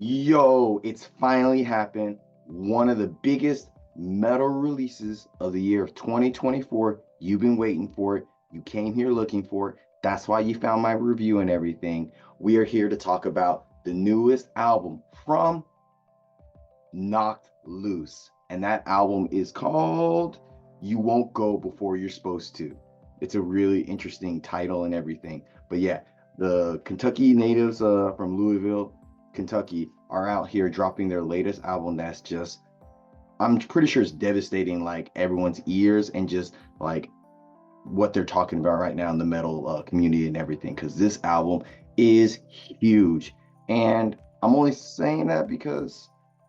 Yo, it's finally happened. One of the biggest metal releases of the year of 2024. You've been waiting for it. You came here looking for it. That's why you found my review and everything. We are here to talk about the newest album from Knocked Loose. And that album is called You Won't Go Before You're Supposed to. It's a really interesting title and everything. But yeah, the Kentucky natives from Louisville, Kentucky, are out here dropping their latest album that's just, I'm pretty sure it's devastating like everyone's ears and just like what they're talking about right now in the metal community and everything, because this album is huge. And I'm only saying that because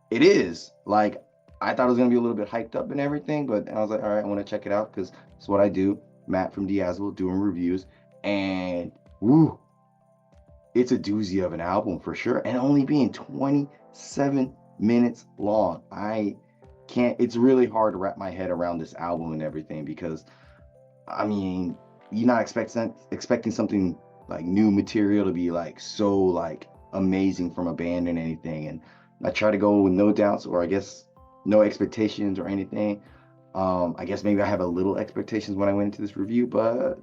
it is. Like, I thought it was gonna be a little bit hyped up and everything, but I was like, all right, I want to check it out because it's what I do. Matt from Diazville doing reviews, and woo, it's a doozy of an album for sure, and only being 27 minutes long. I can't. It's really hard to wrap my head around this album and everything because, I mean, you're not expecting something like new material to be like so like amazing from a band and anything. And I try to go with no doubts, or I guess no expectations or anything. I guess maybe I have a little expectations when I went into this review, but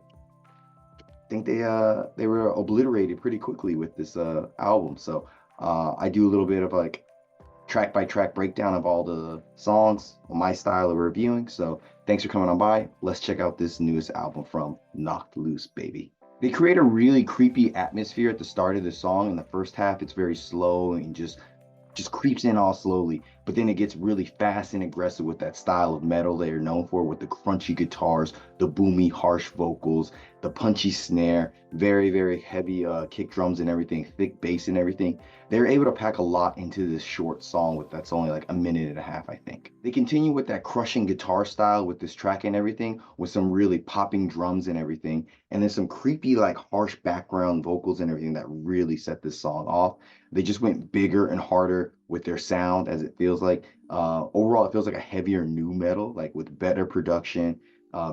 I think they were obliterated pretty quickly with this album. So I do a little bit of like track by track breakdown of all the songs, my style of reviewing. So thanks for coming on by. Let's check out this newest album from Knocked Loose, baby. They create a really creepy atmosphere at the start of the song. In the first half, it's very slow and just creeps in all slowly, but then it gets really fast and aggressive with that style of metal they're known for, with the crunchy guitars, the boomy harsh vocals, the punchy snare, very very heavy kick drums and everything, thick bass and everything. They're able to pack a lot into this short song that's only like a minute and a half, I think. They continue with that crushing guitar style with this track and everything, with some really popping drums and everything, and then some creepy like harsh background vocals and everything that really set this song off. They just went bigger and harder with their sound, as it feels like. Overall, it feels like a heavier new metal, like with better production,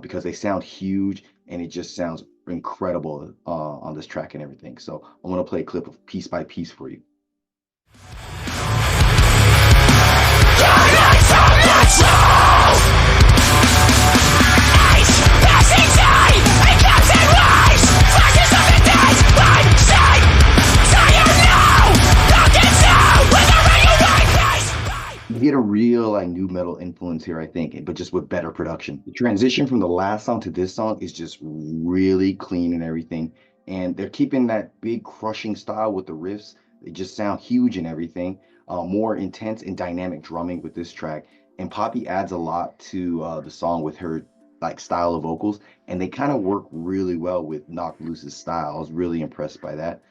because they sound huge and it just sounds incredible on this track and everything. So I want to play a clip of Piece by Piece for you. You get a real like new metal influence here, I think, but just with better production. The transition from the last song to this song is just really clean and everything. And they're keeping that big crushing style with the riffs. They just sound huge and everything. More intense and dynamic drumming with this track. And Poppy adds a lot to the song with her like style of vocals, and they kind of work really well with Knocked Loose's style. I was really impressed by that.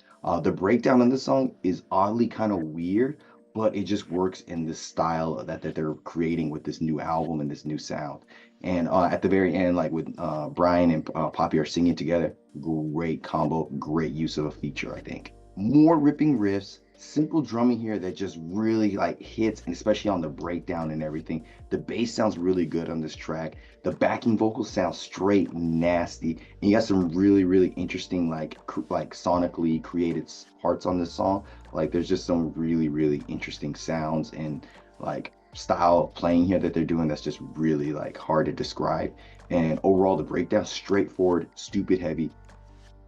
The breakdown on this song is oddly kind of weird, but it just works in the style that they're creating with this new album and this new sound. And at the very end, like with Brian and Poppy are singing together, great combo, great use of a feature, I think. More ripping riffs, simple drumming here that just really like hits, and especially on the breakdown and everything. The bass sounds really good on this track. The backing vocals sound straight nasty, and you got some really really interesting like sonically created parts on this song. Like there's just some really really interesting sounds and like style of playing here that they're doing that's just really like hard to describe. And overall the breakdown straightforward, stupid heavy.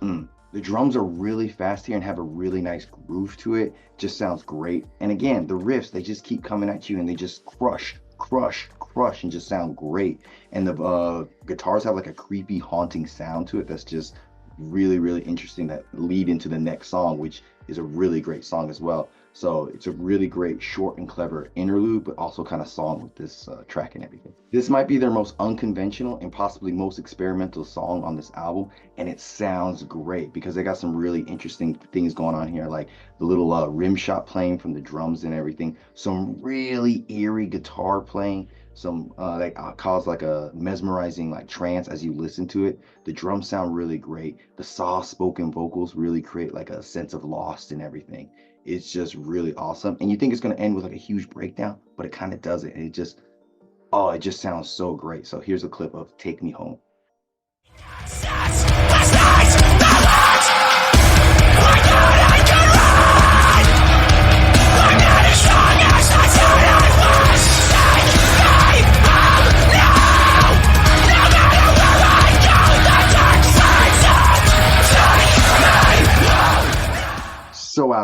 The drums are really fast here and have a really nice groove to it. Just sounds great. And again, the riffs, they just keep coming at you and they just crush and just sound great. And the guitars have like a creepy haunting sound to it that's just really really interesting, that lead into the next song, which is a really great song as well. So it's a really great short and clever interlude, but also kind of song with this track and everything. This might be their most unconventional and possibly most experimental song on this album, and it sounds great because they got some really interesting things going on here, like the little rim shot playing from the drums and everything, some really eerie guitar playing, some that cause like a mesmerizing like trance as you listen to it. The drums sound really great. The soft spoken vocals really create like a sense of lost and everything. It's just really awesome, and you think it's going to end with like a huge breakdown, but it kind of doesn't. And it just sounds so great. So here's a clip of Take Me Home.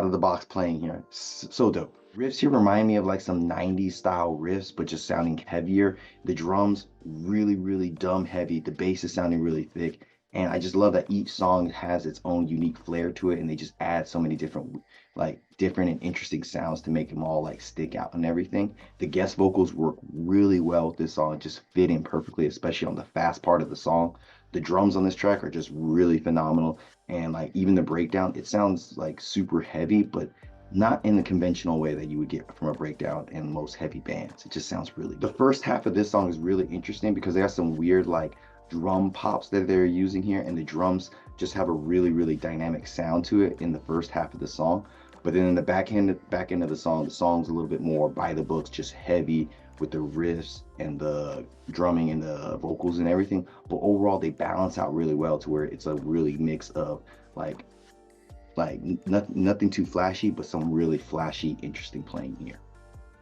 out of the box playing here. So dope. Riffs here remind me of like some 90s style riffs, but just sounding heavier. The drums really, really dumb heavy. The bass is sounding really thick. And I just love that each song has its own unique flair to it, and they just add so many different, like different and interesting sounds to make them all like stick out and everything. The guest vocals work really well with this song, just fit in perfectly, especially on the fast part of the song. The drums on this track are just really phenomenal, and like even the breakdown, it sounds like super heavy, but not in the conventional way that you would get from a breakdown in most heavy bands. It just sounds really good. The first half of this song is really interesting because they have some weird like drum pops that they're using here, and the drums just have a really, really dynamic sound to it in the first half of the song. But then in the back end of the song's a little bit more by the books, just heavy with the riffs and the drumming and the vocals and everything. But overall, they balance out really well to where it's a really mix of like nothing too flashy, but some really flashy, interesting playing here.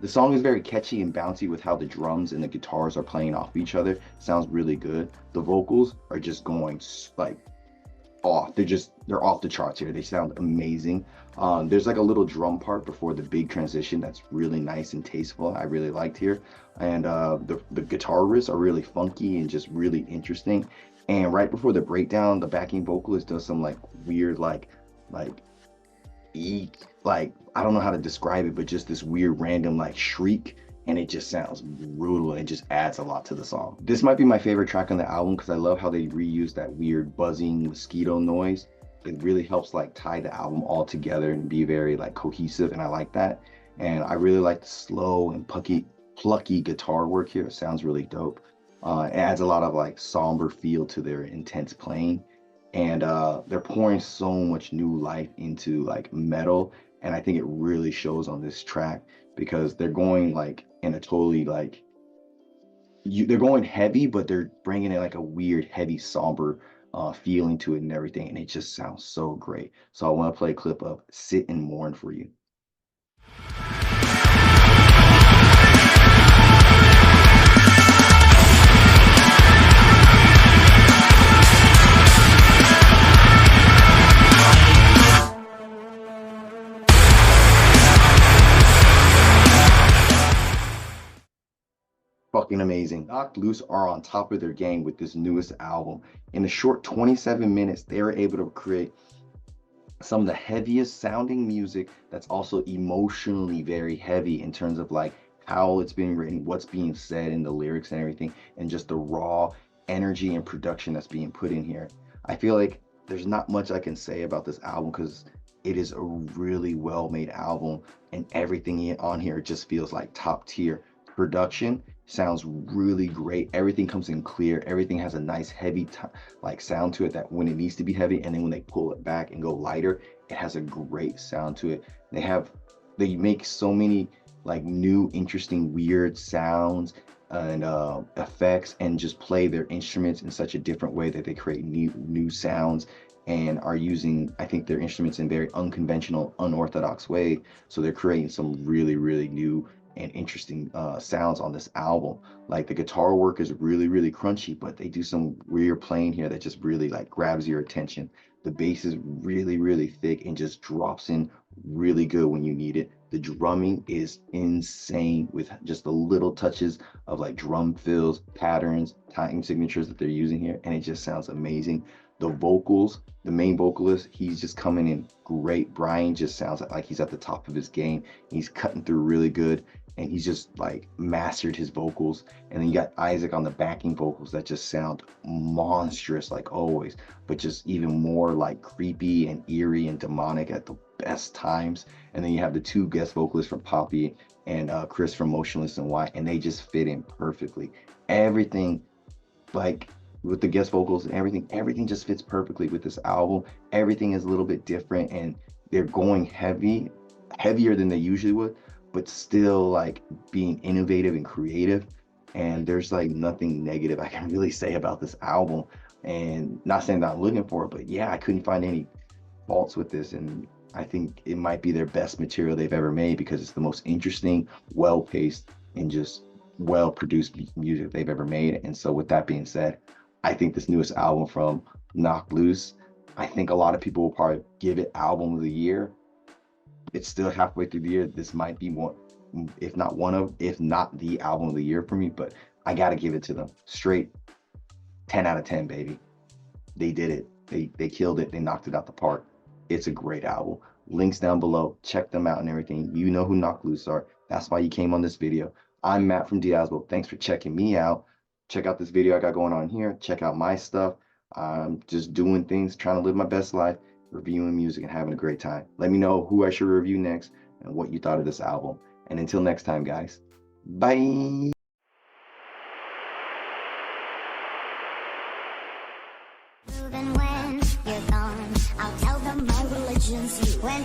The song is very catchy and bouncy with how the drums and the guitars are playing off each other. Sounds really good. The vocals are just going like off. They're off the charts here. They sound amazing. There's like a little drum part before the big transition that's really nice and tasteful. I really liked here. And the guitar riffs are really funky and just really interesting. And right before the breakdown, the backing vocalist does some like weird like like I don't know how to describe it, but just this weird random like shriek, and it just sounds brutal and just adds a lot to the song. This might be my favorite track on the album because I love how they reuse that weird buzzing mosquito noise. It really helps like tie the album all together and be very like cohesive, and I like that. And I really like the slow and plucky guitar work here. It sounds really dope. It adds a lot of like somber feel to their intense playing, and they're pouring so much new life into like metal, and I think it really shows on this track because they're going like in a totally like they're going heavy, but they're bringing in like a weird heavy somber feeling to it and everything, and it just sounds so great. So I want to play a clip of Sit and Mourn for you. Fucking amazing. Knocked Loose are on top of their game with this newest album. In a short 27 minutes, they are able to create some of the heaviest sounding music that's also emotionally very heavy in terms of like how it's being written, what's being said in the lyrics and everything, and just the raw energy and production that's being put in here. I feel like there's not much I can say about this album because it is a really well made album, and everything on here just feels like top tier. Production sounds really great. Everything comes in clear. Everything has a nice heavy like sound to it that when it needs to be heavy, and then when they pull it back and go lighter, it has a great sound to it. They make so many like new, interesting, weird sounds and effects, and just play their instruments in such a different way that they create new sounds, and are using, I think, their instruments in very unconventional, unorthodox way. So they're creating some really, really new and interesting sounds on this album. Like the guitar work is really, really crunchy, but they do some weird playing here that just really like grabs your attention. The bass is really, really thick and just drops in really good when you need it. The drumming is insane with just the little touches of like drum fills, patterns, time signatures that they're using here, and it just sounds amazing. The vocals, the main vocalist, he's just coming in great. Brian just sounds like he's at the top of his game. He's cutting through really good, and he's just like mastered his vocals. And then you got Isaac on the backing vocals that just sound monstrous like always, but just even more like creepy and eerie and demonic at the best times. And then you have the two guest vocalists from Poppy and Chris from Motionless in White, and they just fit in perfectly. Everything, like with the guest vocals and everything just fits perfectly with this album. Everything is a little bit different, and they're going heavier than they usually would, but still like being innovative and creative. And there's like nothing negative I can really say about this album. And not saying that I'm looking for it, but yeah, I couldn't find any faults with this. And I think it might be their best material they've ever made because it's the most interesting, well-paced, and just well-produced music they've ever made. And so with that being said, I think this newest album from Knocked Loose, I think a lot of people will probably give it album of the year. It's still halfway through the year. This might be one, if not the album of the year for me, but I got to give it to them. Straight 10 out of 10, baby. They did it. They killed it. They knocked it out the park. It's a great album. Links down below. Check them out and everything. You know who Knocked Loose are. That's why you came on this video. I'm Matt from Diazbo. Thanks for checking me out. Check out this video I got going on here. Check out my stuff. I'm just doing things, trying to live my best life, reviewing music and having a great time. Let me know who I should review next and what you thought of this album. And until next time, guys, bye. When you're gone, I'll tell them my religion's you. When